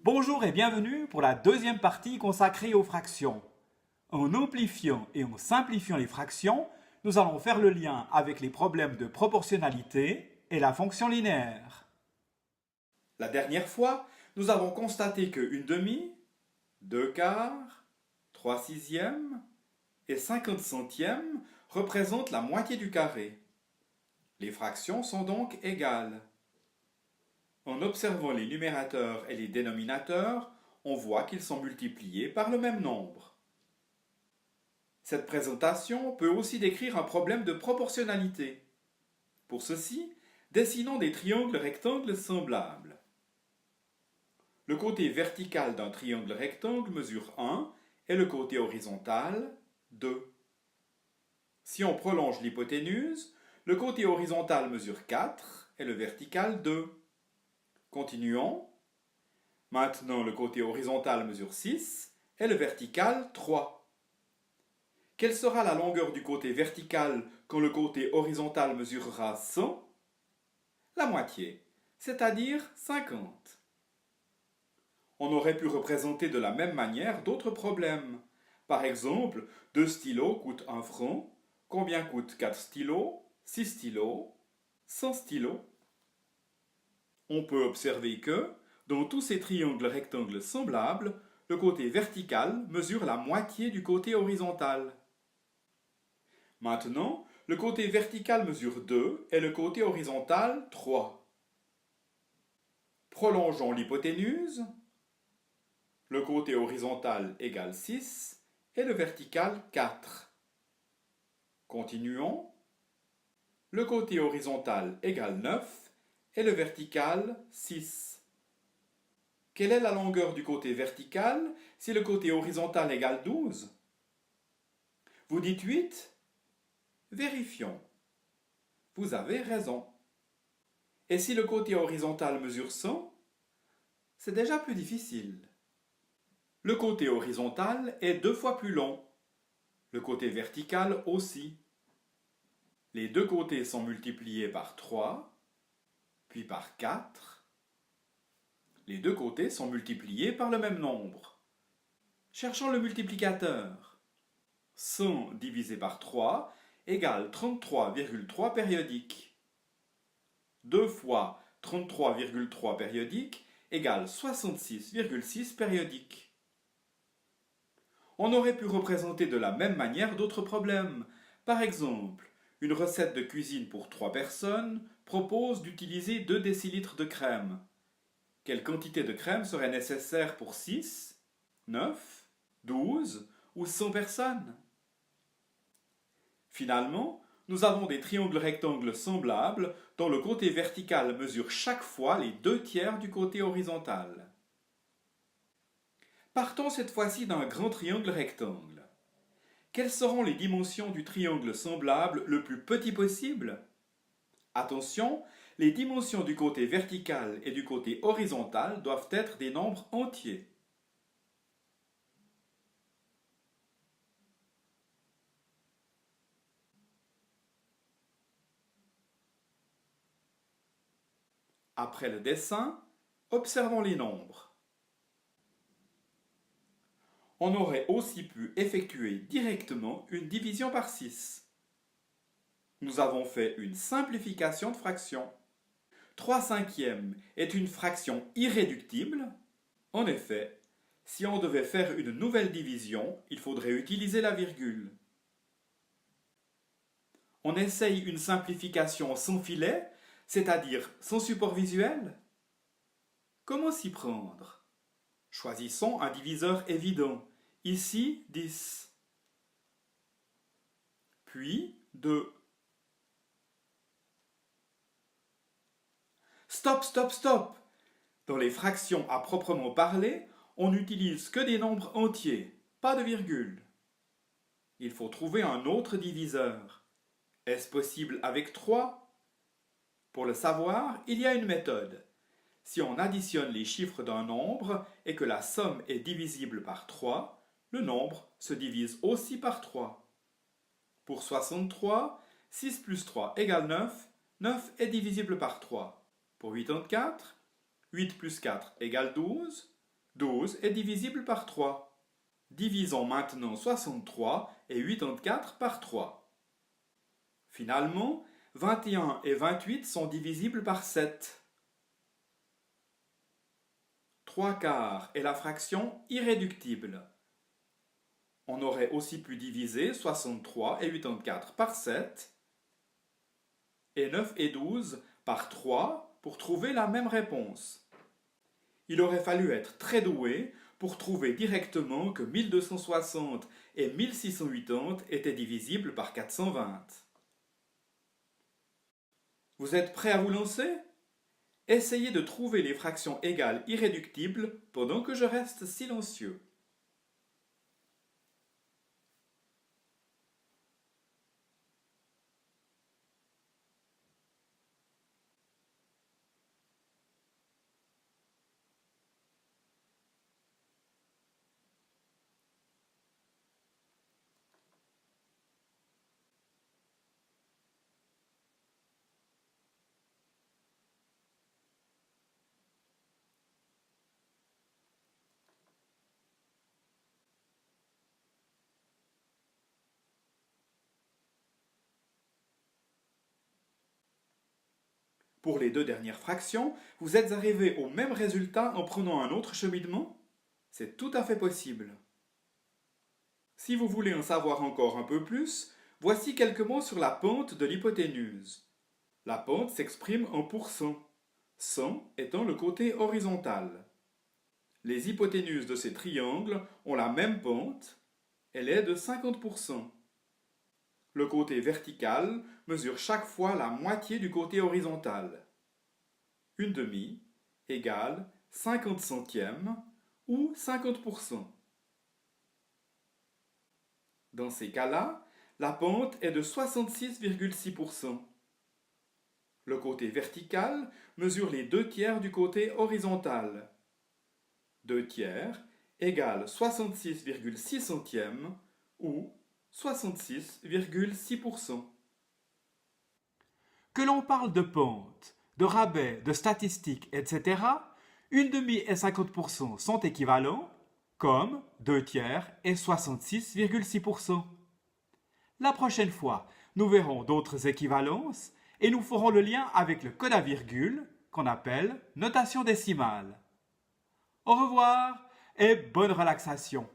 Bonjour et bienvenue pour la deuxième partie consacrée aux fractions. En amplifiant et en simplifiant les fractions, nous allons faire le lien avec les problèmes de proportionnalité et la fonction linéaire. La dernière fois, nous avons constaté que 1/2, 2/4, 3/6 et 50 centièmes représentent la moitié du carré. Les fractions sont donc égales. En observant les numérateurs et les dénominateurs, on voit qu'ils sont multipliés par le même nombre. Cette présentation peut aussi décrire un problème de proportionnalité. Pour ceci, dessinons des triangles rectangles semblables. Le côté vertical d'un triangle rectangle mesure 1 et le côté horizontal 2. Si on prolonge l'hypoténuse, le côté horizontal mesure 4 et le vertical 2. Continuons. Maintenant, le côté horizontal mesure 6 et le vertical 3. Quelle sera la longueur du côté vertical quand le côté horizontal mesurera 100? La moitié, c'est-à-dire 50. On aurait pu représenter de la même manière d'autres problèmes. Par exemple, 2 stylos coûtent 1 franc. Combien coûtent 4 stylos, 6 stylos, 100 stylos? On peut observer que, dans tous ces triangles rectangles semblables, le côté vertical mesure la moitié du côté horizontal. Maintenant, le côté vertical mesure 2 et le côté horizontal 3. Prolongeons l'hypoténuse. Le côté horizontal égale 6 et le vertical 4. Continuons. Le côté horizontal égale 9 et le vertical 6. Quelle est la longueur du côté vertical si le côté horizontal égale 12? Vous dites 8? Vérifions. Vous avez raison. Et si le côté horizontal mesure 100? C'est déjà plus difficile. Le côté horizontal est 2 fois plus long. Le côté vertical aussi. Les deux côtés sont multipliés par 3, puis par 4. Les deux côtés sont multipliés par le même nombre. Cherchons le multiplicateur. 100 divisé par 3 égale 33,3 périodiques. 2 fois 33,3 périodiques égale 66,6 périodiques. On aurait pu représenter de la même manière d'autres problèmes. Par exemple, une recette de cuisine pour 3 personnes propose d'utiliser 2 décilitres de crème. Quelle quantité de crème serait nécessaire pour 6, 9, 12 ou 100 personnes? Finalement, nous avons des triangles rectangles semblables dont le côté vertical mesure chaque fois les 2/3 du côté horizontal. Partons cette fois-ci d'un grand triangle rectangle. Quelles seront les dimensions du triangle semblable le plus petit possible? Attention, les dimensions du côté vertical et du côté horizontal doivent être des nombres entiers. Après le dessin, observons les nombres. On aurait aussi pu effectuer directement une division par 6. Nous avons fait une simplification de fraction. 3/5 est une fraction irréductible. En effet, si on devait faire une nouvelle division, il faudrait utiliser la virgule. On essaye une simplification sans filet, c'est-à-dire sans support visuel? Comment s'y prendre? Choisissons un diviseur évident. Ici, 10. Puis 2. Stop, stop, stop! Dans les fractions à proprement parler, on n'utilise que des nombres entiers, pas de virgule. Il faut trouver un autre diviseur. Est-ce possible avec 3? Pour le savoir, il y a une méthode. Si on additionne les chiffres d'un nombre et que la somme est divisible par 3, le nombre se divise aussi par 3. Pour 63, 6 plus 3 égale 9, 9 est divisible par 3. Pour 84, 8 plus 4 égale 12, 12 est divisible par 3. Divisons maintenant 63 et 84 par 3. Finalement, 21 et 28 sont divisibles par 7. 3 quarts est la fraction irréductible. On aurait aussi pu diviser 63 et 84 par 7 et 9 et 12 par 3 pour trouver la même réponse. Il aurait fallu être très doué pour trouver directement que 1260 et 1680 étaient divisibles par 420. Vous êtes prêts à vous lancer? Essayez de trouver les fractions égales irréductibles pendant que je reste silencieux. Pour les deux dernières fractions, vous êtes arrivé au même résultat en prenant un autre cheminement? C'est tout à fait possible. Si vous voulez en savoir encore un peu plus, voici quelques mots sur la pente de l'hypoténuse. La pente s'exprime en pourcents, 100 étant le côté horizontal. Les hypoténuses de ces triangles ont la même pente, elle est de 50%. Le côté vertical mesure chaque fois la moitié du côté horizontal. Une demi égale 50 centièmes ou 50%. Dans ces cas-là, la pente est de 66,6%. Le côté vertical mesure les 2 tiers du côté horizontal. 2 tiers égale 66,6 centièmes ou 66,6%. Que l'on parle de pente, de rabais, de statistiques, etc., une demi et 50% sont équivalents, comme 2 tiers et 66,6%. La prochaine fois, nous verrons d'autres équivalences et nous ferons le lien avec le code à virgule qu'on appelle notation décimale. Au revoir et bonne relaxation.